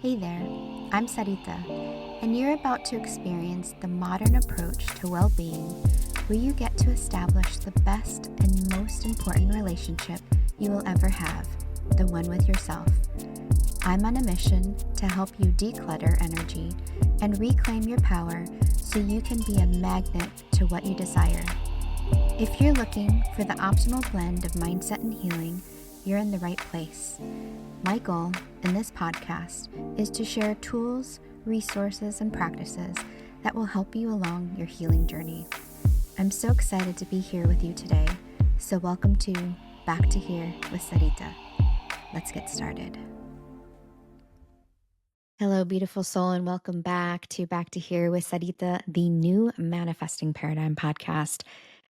Hey there, I'm Sarita, and you're about to experience the modern approach to well being where you get to establish the best and most important relationship you will ever have, the one with yourself. I'm on a mission to help you declutter energy and reclaim your power so you can be a magnet to what you desire. If you're looking for the optimal blend of mindset and healing, you're in the right place. My goal in this podcast is to share tools, resources, and practices that will help you along your healing journey. I'm so excited to be here with you today, so welcome to Back to Here with Sarita. Let's get started. Hello, beautiful soul, and welcome back to Here with Sarita, the new Manifesting Paradigm podcast.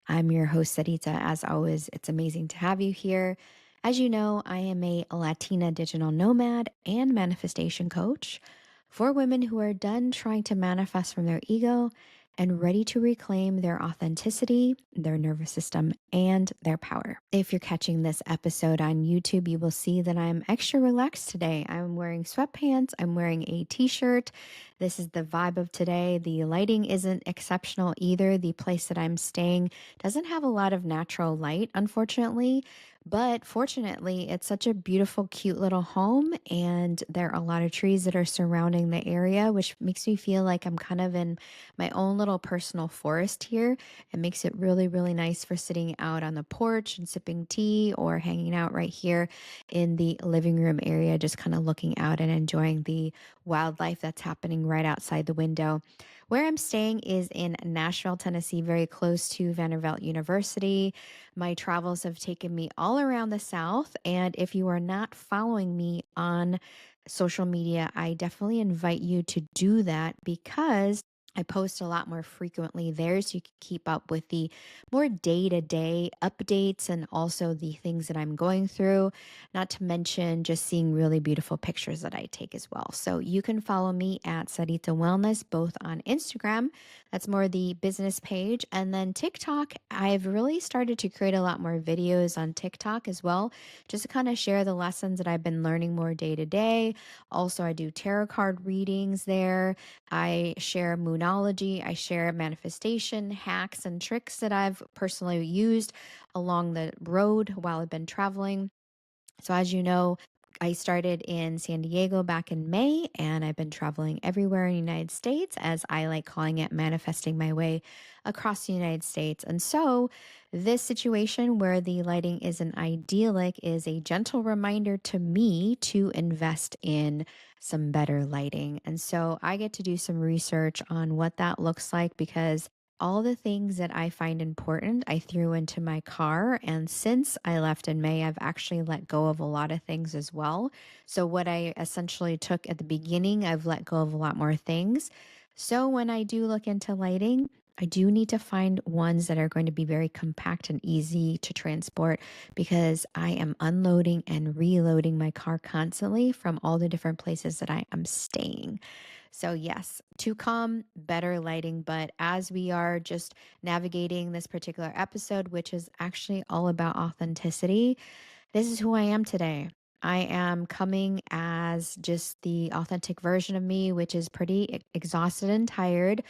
I'm your host, Sarita. As always, it's amazing to have you here. As you know, I am a Latina digital nomad and manifestation coach for women who are done trying to manifest from their ego and ready to reclaim their authenticity, their nervous system, and their power. If you're catching this episode on YouTube, you will see that I'm extra relaxed today. I'm wearing sweatpants, I'm wearing a t-shirt. This is the vibe of today. The lighting isn't exceptional either. The place that I'm staying doesn't have a lot of natural light, unfortunately. But fortunately, it's such a beautiful, cute little home, and there are a lot of trees that are surrounding the area, which makes me feel like I'm kind of in my own little personal forest here. It makes it really, really nice for sitting out on the porch and sipping tea or hanging out right here in the living room area, just kind of looking out and enjoying the wildlife that's happening right outside the window. Where I'm staying is in Nashville, Tennessee, very close to Vanderbilt University. My travels have taken me all around the South. And if you are not following me on social media, I definitely invite you to do that because I post a lot more frequently there so you can keep up with the more day-to-day updates and also the things that I'm going through, not to mention just seeing really beautiful pictures that I take as well. So you can follow me at Sarita Wellness, both on Instagram, that's more the business page, and then TikTok. I've really started to create a lot more videos on TikTok as well, just to kind of share the lessons that I've been learning more day to day. Also, I do tarot card readings there. I share moonology, I share manifestation hacks and tricks that I've personally used along the road while I've been traveling. So, as you know, I started in San Diego back in May, and I've been traveling everywhere in the United States, as I like calling it, manifesting my way across the United States. And so, this situation where the lighting isn't idyllic is a gentle reminder to me to invest in some better lighting. And so, I get to do some research on what that looks like because all the things that I find important, I threw into my car. And since I left in May, I've actually let go of a lot of things as well. So, what I essentially took at the beginning, I've let go of a lot more things. So, when I do look into lighting, I do need to find ones that are going to be very compact and easy to transport because I am unloading and reloading my car constantly from all the different places that I am staying. So, yes, to come, better lighting. But as we are just navigating this particular episode, which is actually all about authenticity, this is who I am today. I am coming as just the authentic version of me, which is pretty exhausted and tired.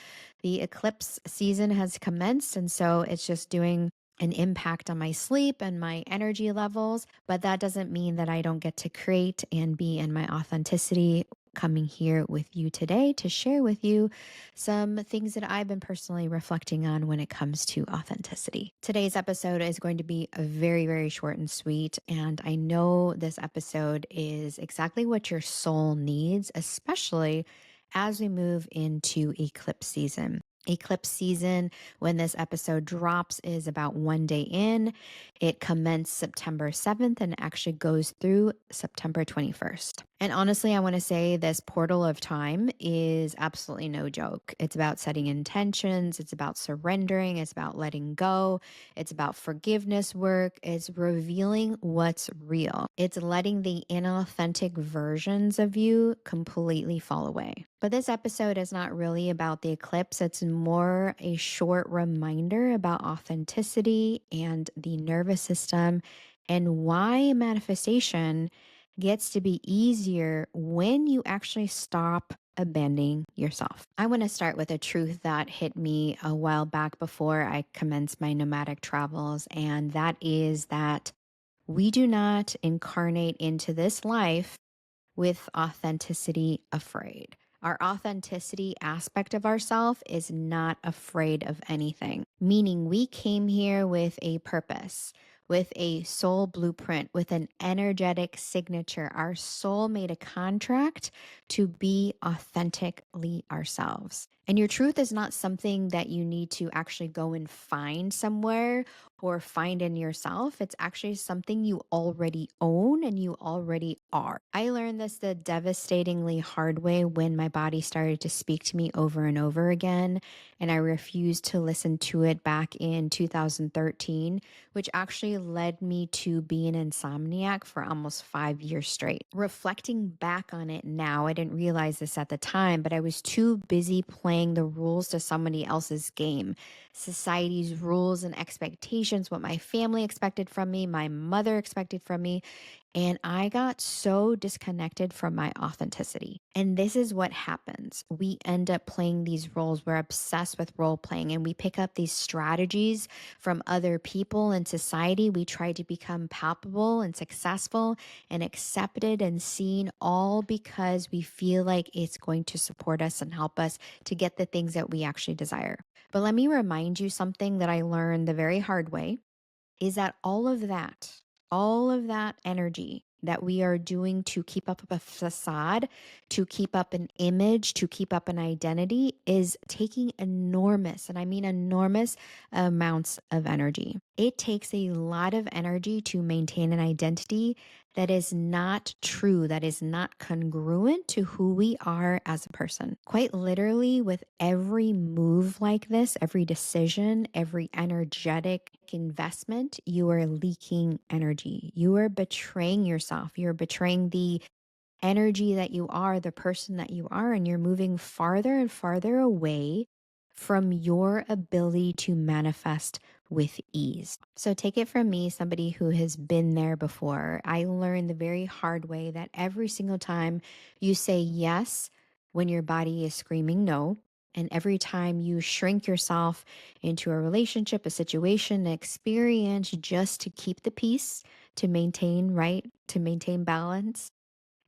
The eclipse season has commenced, and so it's just doing an impact on my sleep and my energy levels. But that doesn't mean that I don't get to create and be in my authenticity. Coming here with you today to share with you some things that I've been personally reflecting on when it comes to authenticity. Today's episode is going to be a very, very short and sweet. And I know this episode is exactly what your soul needs, especially as we move into eclipse season. Eclipse season, when this episode drops, is about one day in. It commenced September 7th and actually goes through September 21st. And honestly, I want to say this portal of time is absolutely no joke. It's about setting intentions, it's about surrendering, it's about letting go, it's about forgiveness work, it's revealing what's real. It's letting the inauthentic versions of you completely fall away. But this episode is not really about the eclipse. It's more a short reminder about authenticity and the nervous system and why manifestation gets to be easier when you actually stop abandoning yourself. I want to start with a truth that hit me a while back before I commenced my nomadic travels, and that is that we do not incarnate into this life with authenticity afraid. Our authenticity aspect of ourself is not afraid of anything, meaning we came here with a purpose, with a soul blueprint, with an energetic signature. Our soul made a contract to be authentically ourselves. And your truth is not something that you need to actually go and find somewhere or find in yourself. It's actually something you already own and you already are. I learned this the devastatingly hard way when my body started to speak to me over and over again, and I refused to listen to it back in 2013, which actually led me to be an insomniac for almost 5 years straight. Reflecting back on it now, I didn't realize this at the time, but I was too busy playing the rules to somebody else's game, society's rules and expectations, what my family expected from me, my mother expected from me. And I got so disconnected from my authenticity. And this is what happens. We end up playing these roles. We're obsessed with role playing and we pick up these strategies from other people in society. We try to become palpable and successful and accepted and seen, all because we feel like it's going to support us and help us to get the things that we actually desire. But let me remind you something that I learned the very hard way is that all of that energy that we are doing to keep up a facade, to keep up an image, to keep up an identity is taking enormous, and I mean enormous amounts of energy. It takes a lot of energy to maintain an identity that is not true, that is not congruent to who we are as a person. Quite literally, with every move like this, every decision, every energetic investment, you are leaking energy. You are betraying yourself. You're betraying the energy that you are, the person that you are, and you're moving farther and farther away from your ability to manifest with ease. So take it from me, somebody who has been there before. I learned the very hard way that every single time you say yes when your body is screaming no, and every time you shrink yourself into a relationship, a situation, an experience just to keep the peace, to maintain, right? To maintain balance,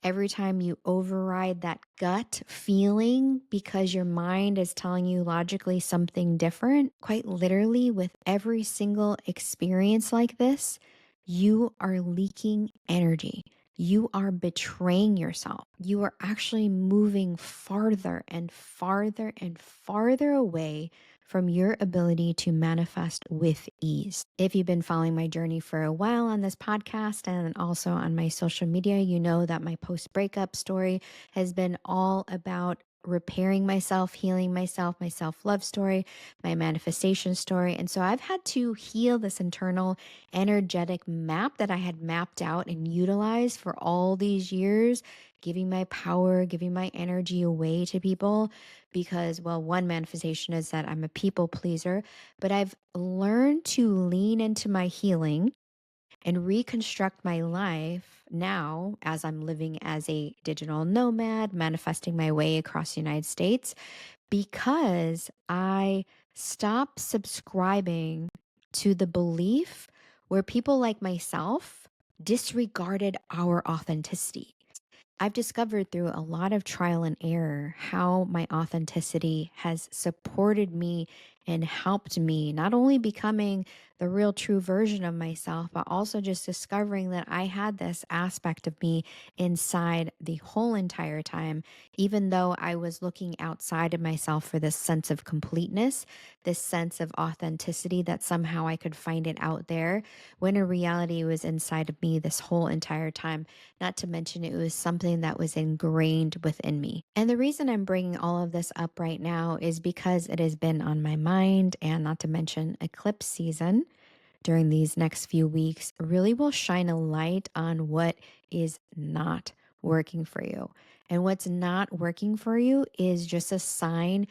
every time you override that gut feeling because your mind is telling you logically something different, quite literally, with every single experience like this, you are leaking energy. You are betraying yourself. You are actually moving farther and farther and farther away from your ability to manifest with ease. If you've been following my journey for a while on this podcast and also on my social media, you know that my post breakup story has been all about repairing myself, healing myself, my self love story, my manifestation story. And so I've had to heal this internal energetic map that I had mapped out and utilized for all these years, giving my power, giving my energy away to people because, well, one manifestation is that I'm a people pleaser, but I've learned to lean into my healing and reconstruct my life now as I'm living as a digital nomad, manifesting my way across the United States because I stopped subscribing to the belief where people like myself disregarded our authenticity. I've discovered through a lot of trial and error how my authenticity has supported me and helped me not only becoming the real true version of myself, but also just discovering that I had this aspect of me inside the whole entire time, even though I was looking outside of myself for this sense of completeness, this sense of authenticity that somehow I could find it out there, when in reality it was inside of me this whole entire time. Not to mention, it was something that was ingrained within me. And the reason I'm bringing all of this up right now is because it has been on my mind, and not to mention, eclipse season during these next few weeks really will shine a light on what is not working for you. And what's not working for you is just a sign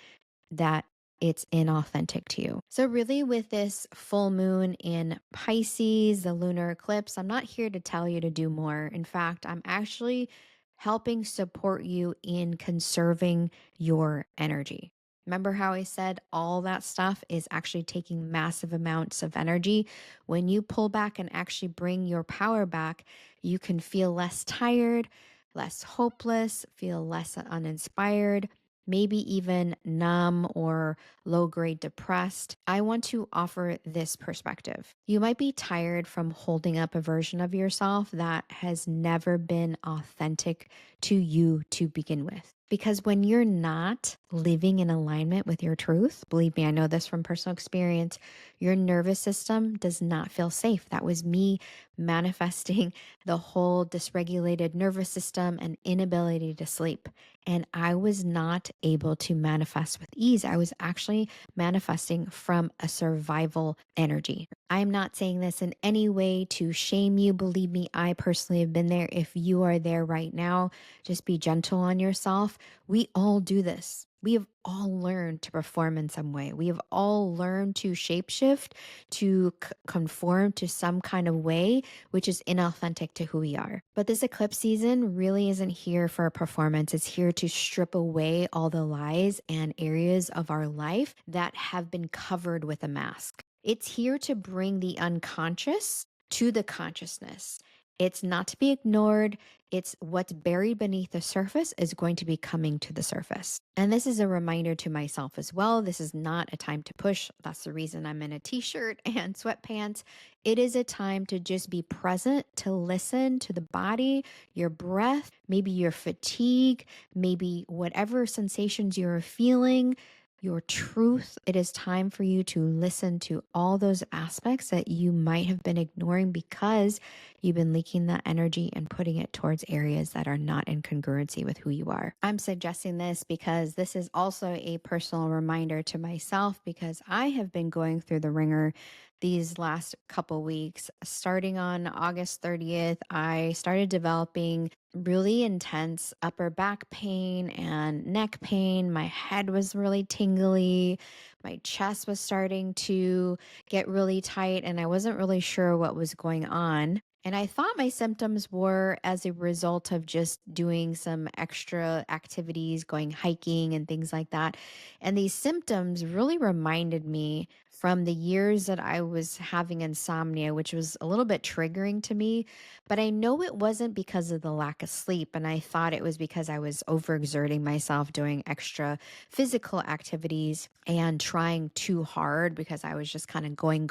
that it's inauthentic to you. So, really, with this full moon in Pisces, the lunar eclipse, I'm not here to tell you to do more. In fact, I'm actually helping support you in conserving your energy. Remember how I said all that stuff is actually taking massive amounts of energy? When you pull back and actually bring your power back, you can feel less tired, less hopeless, feel less uninspired, maybe even numb or low grade depressed. I want to offer this perspective. You might be tired from holding up a version of yourself that has never been authentic to you to begin with. Because when you're not living in alignment with your truth, believe me, I know this from personal experience, your nervous system does not feel safe. That was me manifesting the whole dysregulated nervous system and inability to sleep. And I was not able to manifest with ease. I was actually manifesting from a survival energy. I'm not saying this in any way to shame you. Believe me, I personally have been there. If you are there right now, just be gentle on yourself. We all do this. We have all learned to perform in some way. We have all learned to shapeshift, to conform to some kind of way, which is inauthentic to who we are. But this eclipse season really isn't here for a performance. It's here to strip away all the lies and areas of our life that have been covered with a mask. It's here to bring the unconscious to the consciousness. It's not to be ignored. It's what's buried beneath the surface is going to be coming to the surface. And this is a reminder to myself as well. This is not a time to push. That's the reason I'm in a t-shirt and sweatpants. It is a time to just be present, to listen to the body, your breath, maybe your fatigue, maybe whatever sensations you're feeling, your truth. It is time for you to listen to all those aspects that you might have been ignoring because you've been leaking that energy and putting it towards areas that are not in congruency with who you are. I'm suggesting this because this is also a personal reminder to myself because I have been going through the ringer these last couple weeks. Starting on August 30th, I started developing really intense upper back pain and neck pain. My head was really tingly. My chest was starting to get really tight, and I wasn't really sure what was going on. And I thought my symptoms were as a result of just doing some extra activities, going hiking and things like that. And these symptoms really reminded me from the years that I was having insomnia, which was a little bit triggering to me. But I know it wasn't because of the lack of sleep. And I thought it was because I was overexerting myself, doing extra physical activities and trying too hard because I was just kind of going,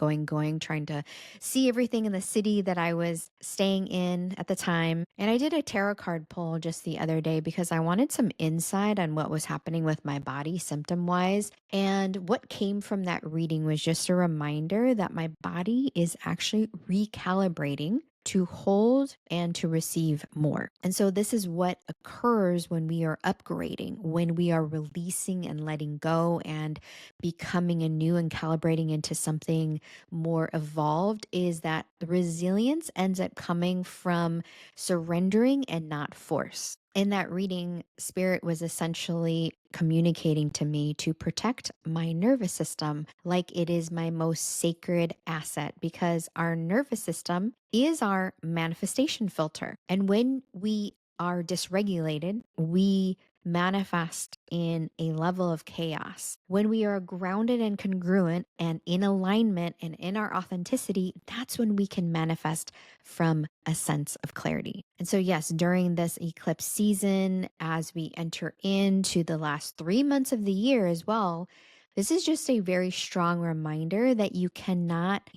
trying to see everything in the city that I was staying in at the time. And I did a tarot card pull just the other day because I wanted some insight on what was happening with my body symptom wise. And what came from that reading was just a reminder that my body is actually recalibrating to hold and to receive more. And so this is what occurs when we are upgrading, when we are releasing and letting go and becoming anew and calibrating into something more evolved, is that the resilience ends up coming from surrendering and not force. In that reading, Spirit was essentially communicating to me to protect my nervous system like it is my most sacred asset because our nervous system is our manifestation filter. And when we are dysregulated, we manifest in a level of chaos. When we are grounded and congruent and in alignment and in our authenticity, that's when we can manifest from a sense of clarity. And so, yes, during this eclipse season, as we enter into the last 3 months of the year as well, this is just a very strong reminder that you cannot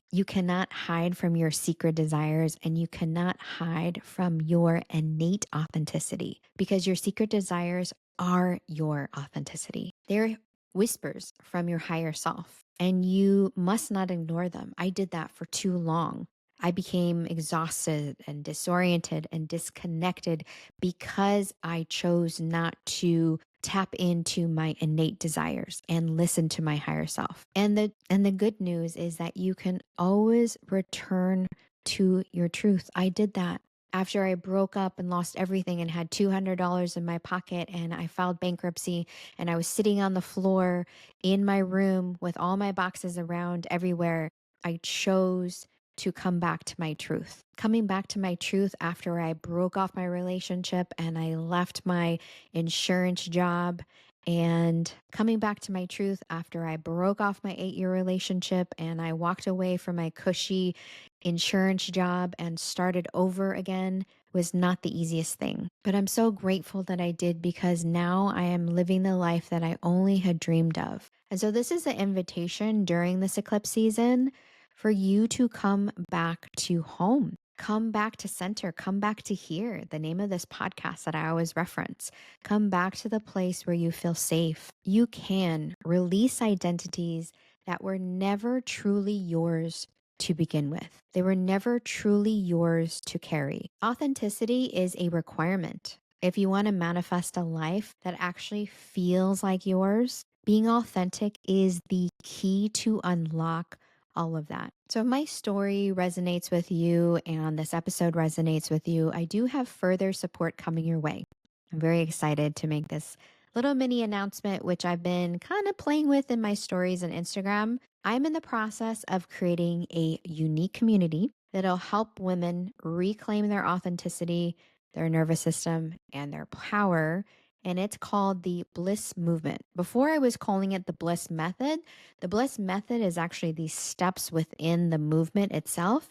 hide from your secret desires and you cannot hide from your innate authenticity because your secret desires are your authenticity. They're whispers from your higher self and you must not ignore them. I did that for too long. I became exhausted and disoriented and disconnected because I chose not to tap into my innate desires and listen to my higher self. And the good news is that you can always return to your truth. I did that. After I broke up and lost everything and had $200 in my pocket and I filed bankruptcy and I was sitting on the floor in my room with all my boxes around everywhere, I chose to come back to my truth. Coming back to my truth after I broke off my relationship and I left my insurance job, and coming back to my truth after I broke off my 8-year relationship and I walked away from my cushy insurance job and started over again was not the easiest thing. But I'm so grateful that I did, because now I am living the life that I only had dreamed of. And so this is an invitation during this eclipse season for you to come back to home. Come back to center, come back to here, the name of this podcast that I always reference. Come back to the place where you feel safe. You can release identities that were never truly yours to begin with. They were never truly yours to carry. Authenticity is a requirement. If you want to manifest a life that actually feels like yours, being authentic is the key to unlock all of that. So if my story resonates with you and this episode resonates with you, I do have further support coming your way. I'm very excited to make this little mini announcement, which I've been kind of playing with in my stories on Instagram. I'm in the process of creating a unique community that'll help women reclaim their authenticity, their nervous system, and their power. And it's called the Bliss Movement. Before I was calling it the Bliss Method. The Bliss Method is actually these steps within the movement itself,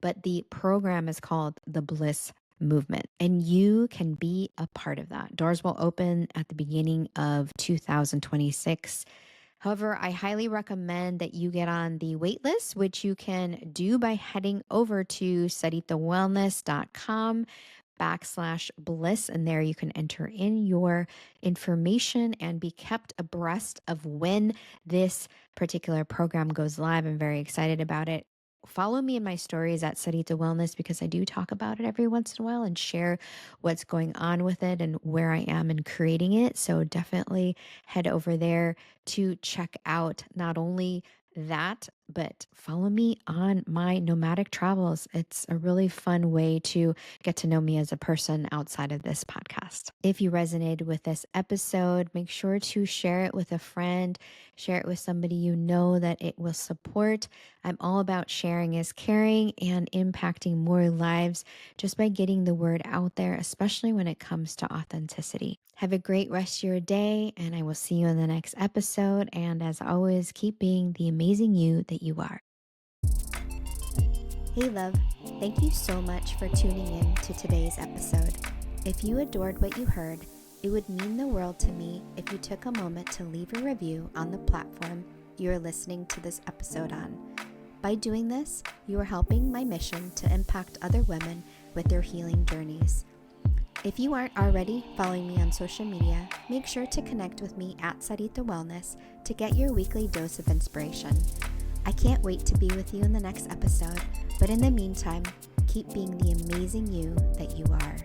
but the program is called the Bliss Movement, and you can be a part of that. Doors will open at the beginning of 2026. However, I highly recommend that you get on the wait list, which you can do by heading over to saritawellness.com/bliss. And there you can enter in your information and be kept abreast of when this particular program goes live. I'm very excited about it. Follow me in my stories at Sarita Wellness, because I do talk about it every once in a while and share what's going on with it and where I am in creating it. So definitely head over there to check out not only that, but follow me on my nomadic travels. It's a really fun way to get to know me as a person outside of this podcast. If you resonated with this episode, make sure to share it with a friend, share it with somebody you know that it will support. I'm all about sharing is caring and impacting more lives just by getting the word out there, especially when it comes to authenticity. Have a great rest of your day, and I will see you in the next episode. And as always, keep being the amazing you that you are. Hey, love. Thank you so much for tuning in to today's episode. If you adored what you heard, it would mean the world to me if you took a moment to leave a review on the platform you are listening to this episode on. By doing this, you are helping my mission to impact other women with their healing journeys. If you aren't already following me on social media, make sure to connect with me at Sarita Wellness to get your weekly dose of inspiration. I can't wait to be with you in the next episode, but in the meantime, keep being the amazing you that you are.